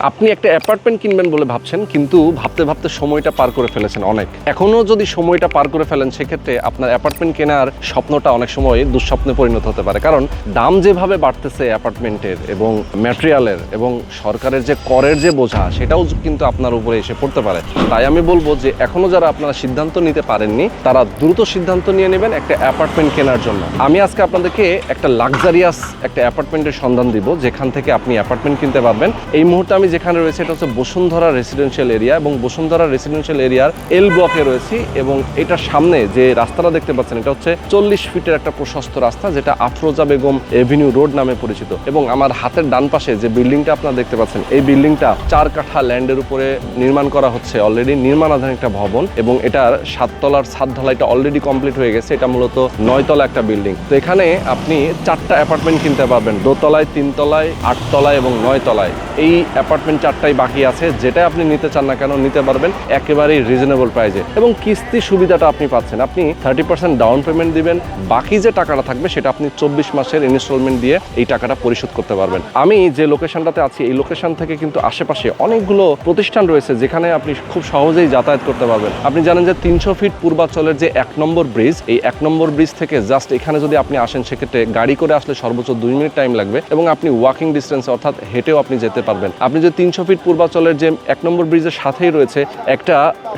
আপনি একটা অ্যাপার্টমেন্ট কিনবেন বলে ভাবছেন, কিন্তু ভাবতে ভাবতে সময়টা পার করে ফেলেছেন অনেক। এখনো যদি সময়টা পার করে ফেলেন, সেক্ষেত্রে আপনার অ্যাপার্টমেন্ট কেনার স্বপ্নটা অনেক সময় দুঃস্বপ্নে পরিণত হতে পারে। কারণ দাম যেভাবে বাড়তেছে অ্যাপার্টমেন্টের এবং ম্যাটেরিয়ালের এবং সরকারের যে করের যে বোঝা, সেটাও কিন্তু আপনার উপরে এসে পড়তে পারে। তাই আমি বলবো যে এখনো যারা আপনারা সিদ্ধান্ত নিতে পারেননি, তারা দ্রুত সিদ্ধান্ত নিয়ে নেবেন একটা অ্যাপার্টমেন্ট কেনার জন্য। আমি আজকে আপনাদেরকে একটা লাক্সারিয়াস একটা অ্যাপার্টমেন্টের সন্ধান দিব, যেখান থেকে আপনি অ্যাপার্টমেন্ট কিনতে পারবেন। এই মুহূর্তে আমি যেখানে রয়েছে, এটা হচ্ছে বসুন্ধরা রেসিডেন্সিয়াল এরিয়া, এবং বসুন্ধরা রেসিডেন্সিয়াল এরিয়ার এল ব্লকে রয়েছি। এবং এটার সামনে যে রাস্তাটা দেখতে পাচ্ছেন, এটা হচ্ছে 40 ফিটের একটা প্রশস্ত রাস্তা, যেটা আফরোজা বেগম এভিনিউ রোড নামে পরিচিত। এবং আমার হাতের ডান পাশে যে বিল্ডিংটা আপনারা দেখতে পাচ্ছেন, এই বিল্ডিংটা 4 কাঠা ল্যান্ডের উপরে নির্মাণ করা হচ্ছে, অলরেডি নির্মাণাধীন একটা ভবন। এবং এটার 7 তলার ছাদ ঢালাইটা অলরেডি কমপ্লিট হয়ে গেছে। এটা মূলত 9 তলা একটা বিল্ডিং। তো এখানে আপনি 4টা অ্যাপার্টমেন্ট কিনতে পারবেন, 2 তলায়, 3 তলায়, 8 তলায় এবং 9 তলায়। এই অ্যাপার্টমেন্ট 4টাই বাকি আছে। যেটা আপনি নিতে চান না কেন, নিতে পারবেন একেবারেই রিজনেবল প্রাইসে। এবং কিস্তি সুবিধাটা আপনি পাচ্ছেন। আপনি 30% ডাউন পেমেন্ট দিবেন, বাকি যে টাকাটা থাকবে সেটা আপনি 24 মাসের ইনস্টলমেন্ট দিয়ে এই টাকাটা পরিশোধ করতে পারবেন। আমি যে লোকেশনটাতে আছি, এই লোকেশন থেকে কিন্তু আশেপাশে অনেকগুলো প্রতিষ্ঠান রয়েছে, যেখানে আপনি খুব সহজেই যাতায়াত করতে পারবেন। আপনি জানেন যে 300 ফিট পূর্বাচলের যে 1 নম্বর ব্রিজ, এই 1 নম্বর ব্রিজ থেকে জাস্ট এখানে যদি আপনি আসেন, সেক্ষেত্রে গাড়ি করে আসলে সর্বোচ্চ 2 মিনিট টাইম লাগবে, এবং আপনি ওয়াকিং ডিস্টেন্স অর্থাৎ হেঁটেও আপনি যেতে পারবেন। আপনি যে 300 ফিট পূর্বাচলের যে 1 নম্বর ব্রিজের সাথেই রয়েছে একটা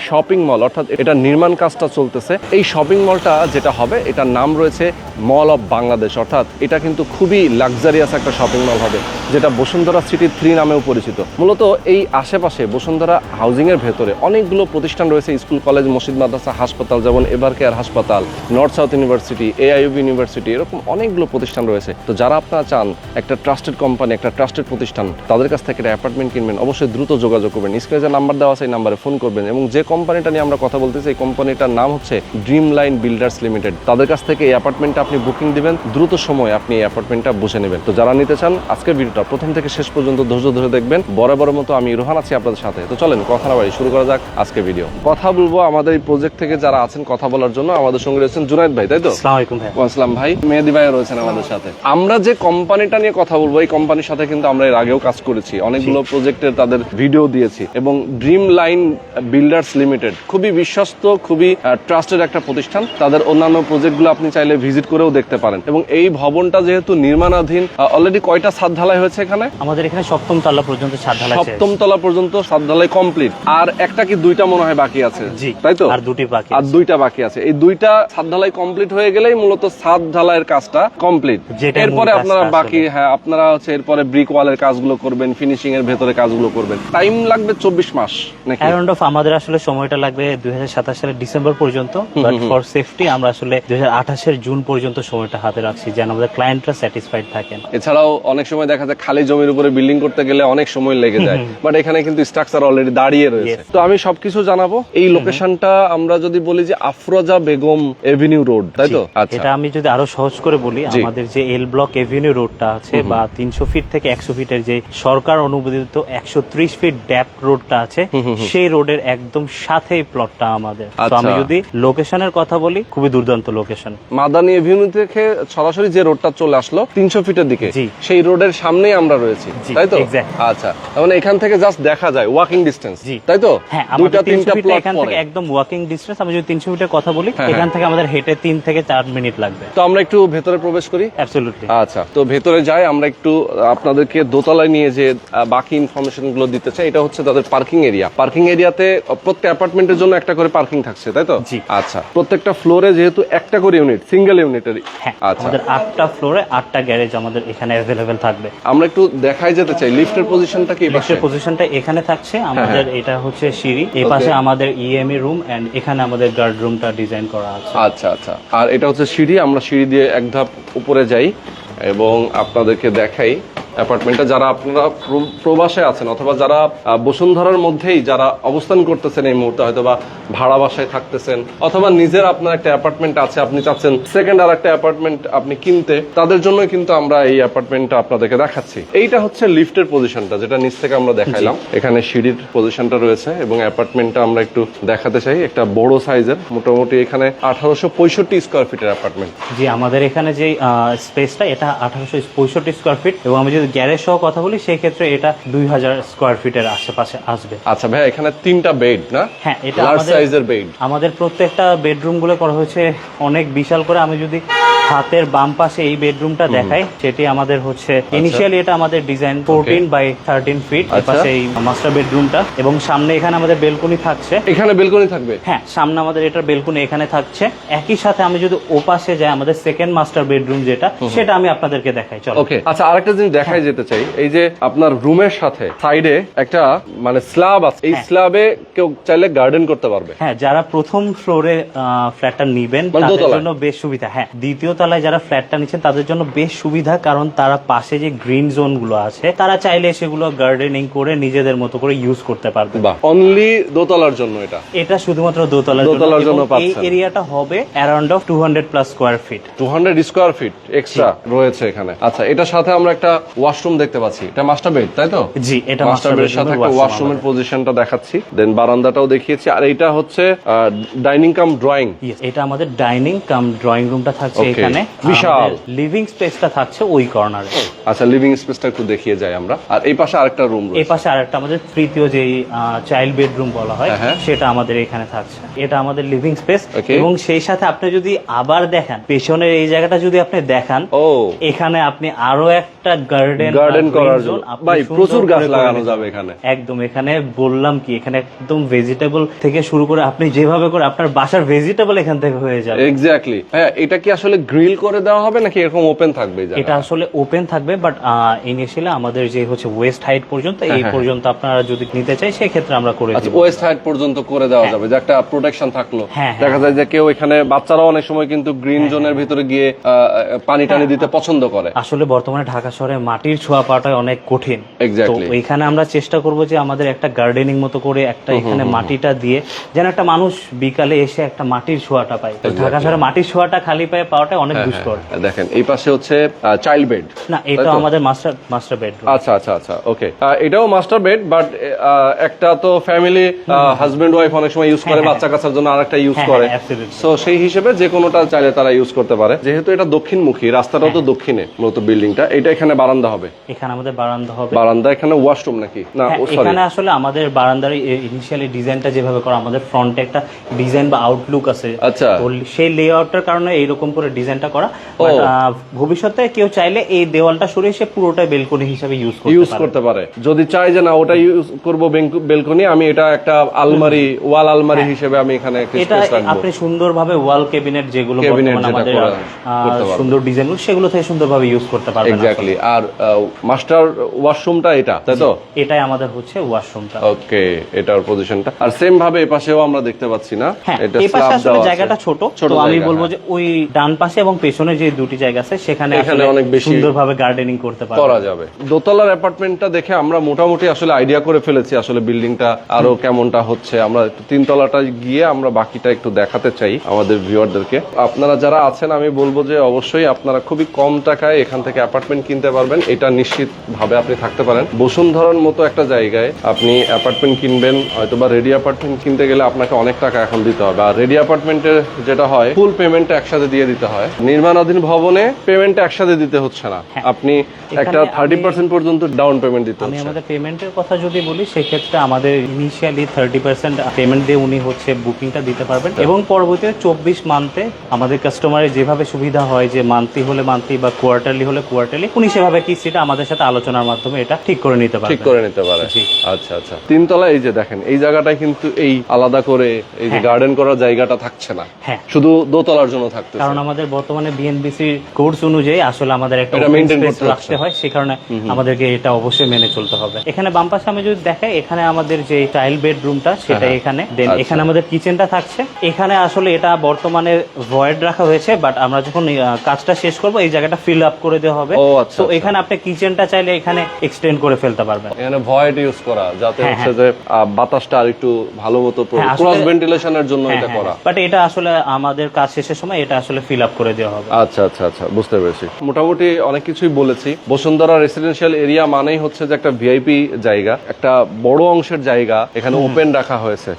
শপিং মল, অর্থাৎ এটা নির্মাণ কাজটা চলতেছে। এই শপিং মলটা যেটা হবে, এটার নাম রয়েছে মল অফ বাংলাদেশ, অর্থাৎ এটা কিন্তু খুবই লাক্সারিয়াস একটা শপিং মল হবে, যেটা বসুন্ধরা সিটি 3 নামেও পরিচিত। মূলত এই আশেপাশে বসুন্ধরা হাউজিং এর ভেতরে অনেকগুলো প্রতিষ্ঠান রয়েছে, স্কুল, কলেজ, মসজিদ, মাদ্রাসা, হাসপাতাল, যেমন এভার কেয়ার হাসপাতাল, north south university, AIUB university, এরকম অনেকগুলো প্রতিষ্ঠান রয়েছে। তো যারা আপনারা চান একটা ট্রাস্টেড কোম্পানি, একটা ট্রাস্টেড প্রতিষ্ঠান, তাদের কাছ থেকে একটা অ্যাপার্টমেন্ট কিনবেন, অবশ্যই দ্রুত যোগাযোগ করবেন। স্ক্রিনে যে নাম্বার দেওয়া আছে, এই নাম্বারে ফোন করবেন। এবং যে কোম্পানিটা নিয়ে আমরা কথা বলতেছি, এই কোম্পানিটার নাম হচ্ছে ড্রিম লাইন বিল্ডার্স লিমিটেড। তাদের কাছ থেকে এই অ্যাপার্টমেন্টটা আপনি বুকিং দিবেন, দ্রুত সময় আপনি এই অ্যাপার্টমেন্টটা বুঝে নেবেন। তো যারা নিতে চান, আজকের ভিডিওটা প্রথম থেকে শেষ পর্যন্ত ধৈর্য ধরে দেখবেন। বরাবর মতো আমি রোহান আছি আপনাদের সাথে। তো চলেন কথা না বাড়ি, শুরু করা যাক আজকে ভিডিও। কথা বলবো আমাদের এই প্রজেক্ট থেকে যারা আছেন কথা বলার জন্য। আমাদের সঙ্গে রয়েছেন জুনায়েদ ভাই, তাই তো? আসসালামু আলাইকুম ভাই। আসসালাম ভাই। মেহেদি ভাই রয়েছেন আমাদের সাথে। আমরা যে কোম্পানিটা নিয়ে কথা বলবো, এই কোম্পানির সাথে কিন্তু আমরা এর আগেও কাজ করেছি, অনেকগুলো প্রজেক্টের তাদের ভিডিও দিয়েছি। এবং ড্রিম লাইন বিল্ডার্স লিমিটেড খুবই বিশ্বস্ত, খুবই ট্রাস্টেড একটা প্রতিষ্ঠান। তাদের অন্যান্য প্রজেক্টগুলো আপনি চাইলে ভিজিট করেও দেখতে পারেন। এবং এই ভবনটা যেহেতু নির্মাণাধীন, অলরেডি কয়টা ছাদ ঢালাই হয়েছে এখানে? আমাদের এখানে 7ম তলা পর্যন্ত ছাদ ঢালাই শেষ। 7ম তলা পর্যন্ত ছাদ ঢালাই কমপ্লিট। আর একটা কি 2টা মনে হয় বাকি আছে? জি, তাই তো? আর 2টি বাকি। আর 2টা বাকি আছে। এই 2টা ছাদ ঢালাই কমপ্লিট হয়ে গেলেই মূলত ছাদ ঢালাইয়ের কাজটা কমপ্লিট। এরপরে আপনারা বাকি, হ্যাঁ, আপনারা হচ্ছে এরপরে ব্রিক ওয়ালের কাজগুলো করবেন, ফিনিশিং এর ভেতরে কাজগুলো করবেন। টাইম লাগবে 24 মাস নাকি? অ্যারাউন্ড অফ আমাদের আসলে সময়টা লাগবে 2027 সালের ডিসেম্বর পর্যন্ত, বাট ফর সেফটি আমরা আসলে 2028 এর জুন পর্যন্ত সময়টা হাতে রাখছি, যেন আমাদের ক্লায়েন্টরা স্যাটিসফাইড থাকেন। এছাড়াও অনেক সময় দেখা যায় খালি জমির উপরে বিল্ডিং করতে গেলে অনেক সময় লেগে যায়, বাট এখানে কিন্তু স্ট্রাকচার অলরেডি দাঁড়িয়ে রয়েছে। তো আমি সবকিছু জানাবো। এই লোকেশনটা আমরা যদি বলি যে আফরোজা বেগম এভিনিউ রোড, তাই তো? আচ্ছা, এটা আমি যদি আরো সহজ করে বলি, আমাদের যে এল ব্লক এভিনিউ রোডটা আছে, বা 300 ফিট থেকে 100 ফিটের যে সরকার অনুমোদিত 130 ফিট ড্যাপথ রোডটা আছে, সেই রোডের একদম সাথেই প্লটটা আমাদের। তো আমি যদি লোকেশনের কথা বলি, খুবই দুর্দান্ত লোকেশন। মাদানী এভিনিউ থেকে সরাসরি যে রোডটা চলে আসলো 300 ফিটের দিকে, সেই রোডের সামনেই আমরা রয়েছি, তাই তো? আচ্ছা, মানে এখান থেকে জাস্ট দেখা যায় ওয়াকিং ডিস্টেন্স, তাই তো? হ্যাঁ, 2-3 ফিট এখান থেকে একদম ওয়াকিং ডিস্টেন্স। আমি যদি 300 ফিটের কথা বলি, এখান থেকে আমাদের হেঁটে 3 থেকে 4 মিনিট লাগবে। তো আমরা একটু ভেতরে প্রবেশ করি। অ্যাবসলিউটলি। আচ্ছা, তো ভেতরে যাই। আমরা একটু আপনাদেরকে দোতলায় নিয়ে যে বাকি ইনফরমেশন গুলো দিতে চাই। এটা হচ্ছে তাদের পার্কিং এরিয়া। পার্কিং এরিয়াতে প্রত্যেক অ্যাপার্টমেন্টের জন্য একটা করে পার্কিং থাকছে, তাই তো? আচ্ছা, প্রত্যেকটা ফ্লোরে যেহেতু একটা করে ইউনিট, সিঙ্গেল ইউনিটের। আচ্ছা, আমাদের 8টা ফ্লোরে 8টা গ্যারেজ আমাদের এখানে अवेलेबल থাকবে। আমরা একটু দেখাই যেতে চাই লিফটের পজিশনটা কি? লিফটের পজিশনটা এখানে থাকছে আমাদের। এটা হচ্ছে সিঁড়ি, এই পাশে আমাদের ইএমই রুম, এন্ড এখানে আমাদের গার্ড রুমটা ডিজাইন করা আছে। আচ্ছা আচ্ছা, আর এটা হচ্ছে সিঁড়ি। আমরা সিঁড়ি দিয়ে এক ধাপ উপরে যাই এবং আপনাদেরকে দেখাই অ্যাপার্টমেন্টটা। যারা আপনারা প্রবাসে আছেন অথবা যারা বসুন্ধরার মধ্যেই যারা অবস্থান করতেছেন এই মুহূর্তে, হয়তো বা ভাড়া বাসায় থাকতেছেন, অথবা নিজের আপনার একটা অ্যাপার্টমেন্ট আছে, আপনি চাচ্ছেন সেকেন্ড আর একটা অ্যাপার্টমেন্ট আপনি কিনতে, তাদের জন্য কিন্তু আমরা এই অ্যাপার্টমেন্টটা আপনাদেরকে দেখাচ্ছি। এইটা হচ্ছে লিফটের পজিশনটা, যেটা নিচ থেকে আমরা দেখাইলাম। এখানে সিঁড়ির পজিশনটা রয়েছে এবং অ্যাপার্টমেন্টটা আমরা একটু দেখাতে চাই। একটা বড় সাইজের, মোটামুটি এখানে 1865 স্কোয়ার ফিটের অ্যাপার্টমেন্ট। জি, আমাদের এখানে যে স্পেসটা, এটা 1865 স্কোয়ার ফিট। এবং আমি যদি যদি গ্যারেজ সহ কথা বলি সেই ক্ষেত্রে এটা 2000 স্কয়ার ফিটের আশেপাশে আসবে। আচ্ছা ভাই, এখানে 3টা বেড না? হ্যাঁ, এটা লার্জ সাইজের বেড। আমাদের প্রত্যেকটা বেডরুম গুলো করা হয়েছে অনেক বিশাল করে। আমি যদি হাতের বাম পাশে এই বেডরুমটা দেখাই, সেটি আমাদের হচ্ছে ইনিশিয়ালি এটা আমাদের ডিজাইন 14 বাই 13 ফিট। এর পাশে এই মাস্টার বেডরুমটা, এবং সামনে এখানে আমাদের বেলকনি থাকছে। এখানে বেলকনি থাকবে? হ্যাঁ, সামনে আমাদের এটার বেলকনি এখানে থাকছে। একই সাথে আমি যদি ওপাশে যাই, আমাদের সেকেন্ড মাস্টার বেডরুম যেটা, সেটা আমি আপনাদেরকে দেখাই। চলো। ওকে, আচ্ছা আরেকটা জিনিস দেখাই যেতে চাই, এই যে আপনার রুমের সাথে সাইডে একটা মানে স্ল্যাব আছে, এই স্ল্যাবে কেউ চাইলে গার্ডেন করতে পারবে। হ্যাঁ, যারা প্রথম ফ্লোরে ফ্ল্যাটটা নিবেন তাদের জন্য বেশ সুবিধা। হ্যাঁ, দ্বিতীয় তলায় যারা ফ্ল্যাটটা নিচ্ছেন তাদের জন্য বেশ সুবিধা, কারণ তারা পাশে যে গ্রিন জোন গুলো আছে তারা চাইলে সেগুলো গার্ডেনিং করে নিজেদের মতো করে ইউজ করতে পারবে। বাহ, অনলি দোতলার জন্য এটা শুধুমাত্র দোতলার জন্য এই এরিয়াটা হবে around of 200 plus square feet. 200 square feet extra রয়েছে এখানে। আচ্ছা, এটার সাথে আমরা একটা ওয়াশরুম দেখতে পাচ্ছি। এটা মাস্টার বেড, তাই তো? জি, এটা মাস্টার বেডের সাথে একটা ওয়াশরুমের পজিশনটা দেখাচ্ছি, দেন বারান্দাটাও দেখিয়েছি। আর এটা হচ্ছে ডাইনিং কাম ড্রয়িং। এটা আমাদের ডাইনিং কাম ড্রয়িং রুমটা থাকছে এখানে। বিশাল লিভিং স্পেসটা থাকছে ওই কর্নারে। আচ্ছা, লিভিং স্পেসটা একটু দেখিয়ে যাই আমরা। আর এই পাশে আরেকটা রুম রয়েছে। এই পাশে আরেকটা আমাদের তৃতীয় যে চাইল্ড বেডরুম বলা হয়, সেটা আমাদের এখানে থাকছে। এটা আমাদের লিভিং স্পেস, এবং সেই সাথে আপনি যদি আবার দেখেন পেছনের এই জায়গাটা যদি আপনি দেখান, এখানে আপনি আরো একটা গার্ডেন করার জন্য ভাই প্রচুর গাছ লাগানো যাবে এখানে। একদম, এখানে বললাম কি, এখানে একদম ভেজিটেবল থেকে শুরু করে আপনি যেভাবে করে আপনার বাসার ভেজিটেবল এখান থেকে হয়ে যাবে। এক্স্যাক্টলি। হ্যাঁ, এটা কি আসলে গ্রিল করে দেওয়া হবে নাকি এরকম ওপেন থাকবে? এটা আসলে ওপেন থাকবে, বাট ইনিশিয়ালি আমাদের যে হচ্ছে ওয়েস্ট হাইট পর্যন্ত, এই পর্যন্ত আপনারা যদি নিতে চাই সেই ক্ষেত্রে আমরা করে দিই। ওয়েস্ট হাইট পর্যন্ত করে দেওয়া যাবে, যে একটা প্রোটেকশন থাকলো। দেখা যায় যে কেউ এখানে, বাচ্চারাও অনেক সময় কিন্তু গ্রিন জোনের ভিতরে গিয়ে পানি টানি দিতে পছন্দ করে। আসলে বর্তমানে ঢাকা শহরে মাটির ছোঁয়া পাওয়াটা অনেক কঠিন। তো এখানে আমরা চেষ্টা করব যে আমাদের একটা গার্ডেনিং মতো করে একটা এখানে মাটিটা দিয়ে, যেন একটা মানুষ বিকালে এসে একটা মাটির ছোঁয়াটা পায়। ঢাকা শহরে মাটির ছোঁয়াটা খালি পায়ে পাওয়াটা অনেক দুষ্কর। দেখেন এই পাশে হচ্ছে চাইল্ড বেড। না, এটা আমাদের মাস্টার বেডরুম। আচ্ছা আচ্ছা আচ্ছা, ওকে। এটাও মাস্টার বেড, বাট একটা তো ফ্যামিলি হাজবেন্ড ওয়াইফ অনেক সময় ইউজ করে, বাচ্চা কাচ্চার জন্য আরেকটা ইউজ করে। সো সেই হিসেবে যে কোনোটা চাইলে তারা ইউজ করতে পারে। যেহেতু এটা দক্ষিণমুখী, রাস্তাটাও তো দক্ষিণে মূলত বিল্ডিংটা, এটা এখানে বারান্দা হবে। এখানে আমাদের বারান্দা হবে। বারান্দা, এখানে ওয়াশরুম নাকি? না, এখানে আসলে আমাদের বারান্দার ইনিশিয়ালি ডিজাইনটা যেভাবে করা, আমাদের ফ্রন্টে একটা ডিজাইন বা আউটলুক আছে। আচ্ছা, সেই লেআউটটার কারণে এইরকম করে ডিজাইনটা করা। ভবিষ্যতে কেউ চাইলে এই দেওয়ালটা সরিয়ে সে পুরোটা বেলকনি হিসেবে ইউজ করতে পারে। যদি চাই যে না ওটা ইউজ করব বেলকনি, আমি এটা একটা আলমারি, ওয়াল আলমারি হিসেবে আমি এখানে এটা আপনি সুন্দরভাবে ওয়াল ক্যাবিনেট যেগুলো আমাদের সুন্দর ডিজাইনগুলো, সেগুলো থেকে সুন্দরভাবে ইউজ করতে পারবেন। এক্স্যাক্টলি। আর মাস্টার ওয়াশরুমটা এটা, তাই তো? এটাই আমাদের হচ্ছে ওয়াশরুমটা। ওকে, এটার পজিশনটা। আর সেম ভাবে এই পাশেও আমরা দেখতে পাচ্ছি না, এটা স্ল্যাব আসলে জায়গাটা ছোট, তো আমি বলবো যে ওই ডান পাশে এবং পেছনে যে দুটি জায়গা আছে সেখানে আসলে অনেক বেশি সুন্দরভাবে গার্ডেনিং করতে করা যাবে। দোতলার অ্যাপার্টমেন্টটা দেখে আমরা মোটামুটি আসলে আইডিয়া করে ফেলেছি আসলে বিল্ডিংটা আরো কেমনটা হচ্ছে। আমরা একটু তিনতলাটা গিয়ে আমরা বাকিটা একটু দেখাতে চাই আমাদের ভিউয়ারদেরকে। আপনারা যারা আছেন, আমি বলবো যে অবশ্যই আপনারা খুবই কম টাকায় এখান থেকে অ্যাপার্টমেন্ট কিনতে পারবেন, এটা নিশ্চিত ভাবে আপনি থাকতে পারেন। বসুন্ধরার মতো একটা জায়গায় আপনি অ্যাপার্টমেন্ট কিনবেন, হয়তো বা রেডি অ্যাপার্টমেন্ট কিনতে গেলে আপনাকে অনেক টাকা এখন দিতে হবে। আর রেডি অ্যাপার্টমেন্টের যেটা হয়, ফুল পেমেন্টটা একসাথে দিয়ে দিতে হয়। নির্মাণাধীন ভবনে পেমেন্টটা একসাথে দিতে হচ্ছে না, আপনি একটা 30% পর্যন্ত ডাউন পেমেন্ট দিতে হচ্ছে। আমি আমাদের পেমেন্টের কথা যদি বলি, সেক্ষেত্রে আমাদের ইনিশিয়ালি 30% পেমেন্ট দিয়ে উনি হচ্ছে বুকিংটা দিতে পারবেন, এবং পরবর্তীতে 24 মান্থে আমাদের কাস্টমারের যেভাবে সুবিধা হয়, যে মান্থলি হলে মান্থলি বা কোয়ার্টারলি হলে কোয়ার্টারলি, উনি সেভাবে কিস্তিটা আমাদের সাথে আলোচনার মাধ্যমে এটা ঠিক করে নিতে পারে। আচ্ছা আচ্ছা। তিনতলা এই যে দেখেন, এই জায়গাটায় কিন্তু এই আলাদা করে এই যে গার্ডেন করার জায়গাটা থাকছে না, শুধু দোতলার জন্য থাকতেছে। কারণ আমাদের বর্তমানে বিএনবিসি কোর্স অনুযায়ী আসলে আমাদের একটা মেইনটেইন করতে রাখতে হয়, সেই কারণে আমাদেরকে এটা অবশ্যই মেনে চলতে হবে। এখানে বাম পাশে আমি যদি দেখাই, এখানে আমাদের যে চাইল্ড বেডরুমটা সেটা এখানে, দেন এখানে আমাদের কিচেনটা থাকছে। এখানে আসলে এটা বর্তমানে ভয়েড রাখা হয়েছে, বাট আমরা যখন কাজটা শেষ করব এই জায়গাটা ফিল আপ করে দেওয়া হবে। তো এখানে আপনি কিচেনটা চাইলে এখানে এক্সটেন্ড করে ফেলতে পারবেন। এখানে ভয়েড ইউজ করা, যাতে হচ্ছে যে বাতাসটা আর একটু ভালো মতো ক্রস ভেন্টিলেশনের জন্য এটা করা। বাট এটা আসলে আমাদের কাজ শেষের সময় এটা আসলে ফিল আপ করে দেওয়া হবে। আচ্ছা আচ্ছা আচ্ছা, বুঝতে পেরেছি। মোটামুটি অনেক কিছুই বলেছি। বসুন্ধরা রেসিডেন্সিয়াল এরিয়া মানেই হচ্ছে যে একটা ভিআইপি জায়গা, একটা বড় অংশের জায়গা এখানে ওপেন রাখা হয়েছে,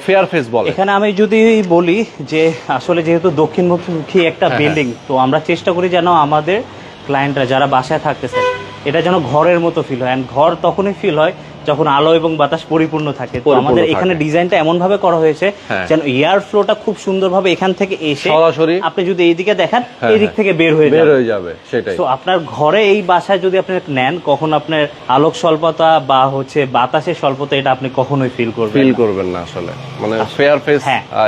ফেয়ার ফেস বলে। এখানে আমি যদি বলি যে আসলে যেহেতু দক্ষিণমুখী একটা বিল্ডিং, তো আমরা চেষ্টা করি যেন আমাদের ক্লায়েন্টরা যারা বাসায় থাকতেছে এটা যেন ঘরের মতো ফিল হয়, ঘর তখনই ফিল হয় যখন আলো এবং বাতাস পরিপূর্ণ থাকে। তো আমাদের এখানে ডিজাইনটা এমন ভাবে করা হয়েছে যেন এয়ার ফ্লোটা খুব সুন্দরভাবে এখান থেকে এসে সরাসরি আপনি যদি এইদিকে দেখেন এই দিক থেকে বের হয়ে যাবে। সেটাই। তো আপনার ঘরে এই বাসায় যদি আপনি নেন, কখন আপনার আলোক স্বল্পতা বা হচ্ছে বাতাসের স্বল্পতা এটা আপনি কখনোই ফিল করবেন না আসলে, মানে ফেয়ার ফেস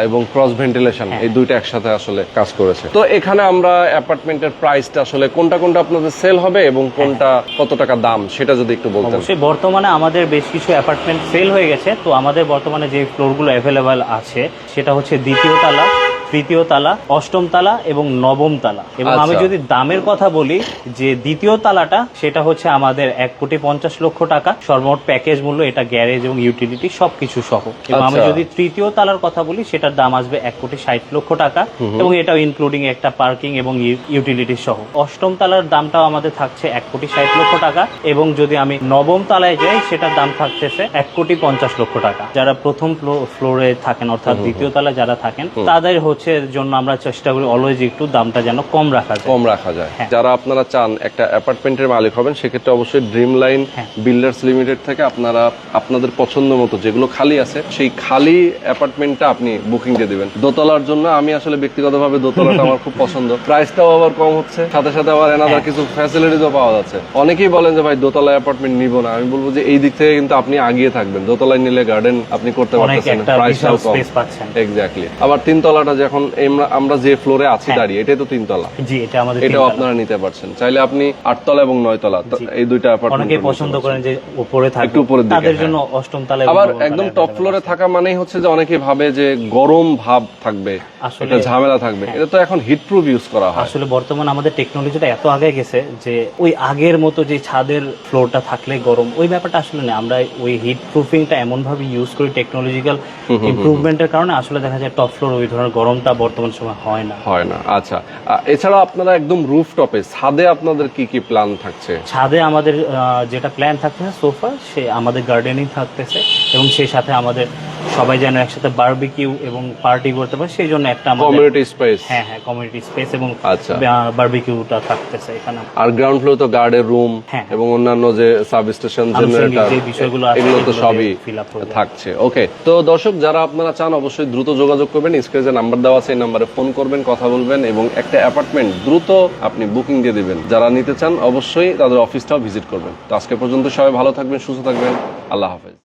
এবং ক্রস ভেন্টিলেশন এই দুইটা একসাথে আসলে কাজ করেছে। তো এখানে আমরা অ্যাপার্টমেন্টের প্রাইসটা আসলে কোনটা আপনাদের সেল হবে এবং কোনটা কত টাকা দাম সেটা যদি একটু বলতেন। অবশ্যই বর্তমানে আমাদের বেশ কিছু অ্যাপার্টমেন্ট সেল হয়ে গেছে। তো আমাদের বর্তমানে যে ফ্লোরগুলো অ্যাভেলেবেল আছে সেটা হচ্ছে দ্বিতীয় তালা, তৃতীয় তালা, অষ্টম তালা এবং নবম তালা। এবং আমি যদি দামের কথা বলি, যে দ্বিতীয় তালাটা সেটা হচ্ছে আমাদের 1,50,00,000 টাকা সর্বমোট প্যাকেজ মূল্য, এটা গ্যারেজ এবং ইউটিলিটি সবকিছু সহ। এবং আমি যদি তৃতীয় তালার কথা বলি সেটার দাম আসবে 1,60,00,000 টাকা এবং এটাও ইনক্লুডিং একটা পার্কিং এবং ইউটিলিটি সহ। অষ্টম তালার দামটাও আমাদের থাকছে 1,60,00,000 টাকা এবং যদি আমি নবম তালায় যাই সেটার দাম থাকতেছে 1,50,00,000 টাকা। যারা প্রথম ফ্লোরে থাকেন অর্থাৎ দ্বিতীয় তালায় যারা থাকেন তাদের জন্য আমরা চেষ্টা করি অলওয়েজ একটু দামটা যেন কম রাখা যায়। যারা আপনারা চান একটা অ্যাপার্টমেন্টের মালিক হবেন সেক্ষেত্রে অবশ্যই ড্রিম লাইন বিল্ডার্স লিমিটেড থেকে আপনারা আপনাদের পছন্দ মতো যেগুলো খালি আছে সেই খালি অ্যাপার্টমেন্টটা আপনি বুকিং দিয়ে দিবেন। দোতলার জন্য আমি আসলে ব্যক্তিগতভাবে দোতলাটা আমার খুব পছন্দ, প্রাইসটাও আবার কম হচ্ছে, সাথে সাথে আবার এনাদার কিছু ফ্যাসিলিটিও পাওয়া যাচ্ছে। অনেকেই বলেন যে ভাই দোতলা অ্যাপার্টমেন্ট নিব না, আমি বলবো যে এই দিক থেকে কিন্তু আপনি আগিয়ে থাকবেন। দোতলায় নিলে গার্ডেন আপনি করতে পারতেছেন, প্রাইসটাও কম। এক্স্যাক্টলি। আবার তিনতলাটা যখন আমরা যে ফ্লোরে আছি দাঁড়িয়ে, এটাই তো তিনতলা, এটাও আপনারা নিতে পারছেন। চাইলে আপনি 8তলা এবং 9তলা এই দুইটা অ্যাপার্টমেন্ট অনেকেই পছন্দ করেন যে উপরে থাকে, একটু উপরের দিকে, তাদের জন্য অষ্টম তলা। আবার একদম টপ ফ্লোরে থাকা মানেই হচ্ছে যে অনেকেই ভাবে যে গরম ভাব থাকবে, এটা ঝামেলা থাকবে। এটা তো এখন হিট প্রুফ ইউজ করা হয়। আসলে বর্তমানে আমাদের টেকনোলজিটা এত আগে গেছে যে ওই আগের মতো যে ছাদের ফ্লোরটা থাকলে গরম ওই ব্যাপারটা আসলে নেই। আমরা ওই হিট প্রুফিংটা এমন ভাবে ইউজ করি টেকনোলজিক্যাল ইমপ্রুভমেন্টের কারণে আসলে দেখা যায় টপ ফ্লোর ওই ধরনের গরমটা বর্তমান সময় হয় না। আচ্ছা, এছাড়া আপনারা একদম রুফটপে ছাদে আপনাদের কি কি প্ল্যান থাকছে? ছাদে আমাদের যেটা প্ল্যান থাকতেছে সোফা, সে আমাদের গার্ডেনিং থাকতেছে এবং সেই সাথে আমাদের সবাই যেন একসাথে বারবিকিউ এবং পার্টি করতে পারে সেই জন্য একটা কমিউনিটি স্পেস। হ্যাঁ, কমিউনিটি স্পেস এবং বারবিকিউটা থাকতেছে এখানে। আর গ্রাউন্ড ফ্লোর তো গার্ডের রুম এবং অন্যান্য যে সাবস্টেশন জেনারেটর এগুলো তো সবই থাকছে। ওকে, তো দর্শক যারা আপনারা চান অবশ্যই দ্রুত যোগাযোগ করবেন, স্ক্রিনে নাম্বার দেওয়া আছে এই নাম্বারে ফোন করবেন, কথা বলবেন এবং একটা অ্যাপার্টমেন্ট দ্রুত আপনি বুকিং দিয়ে দিবেন। যারা নিতে চান অবশ্যই তাদের অফিসটাও ভিজিট করবেন। তো আজকে পর্যন্ত সবাই ভালো থাকবেন, সুস্থ থাকবেন, আল্লাহ হাফেজ।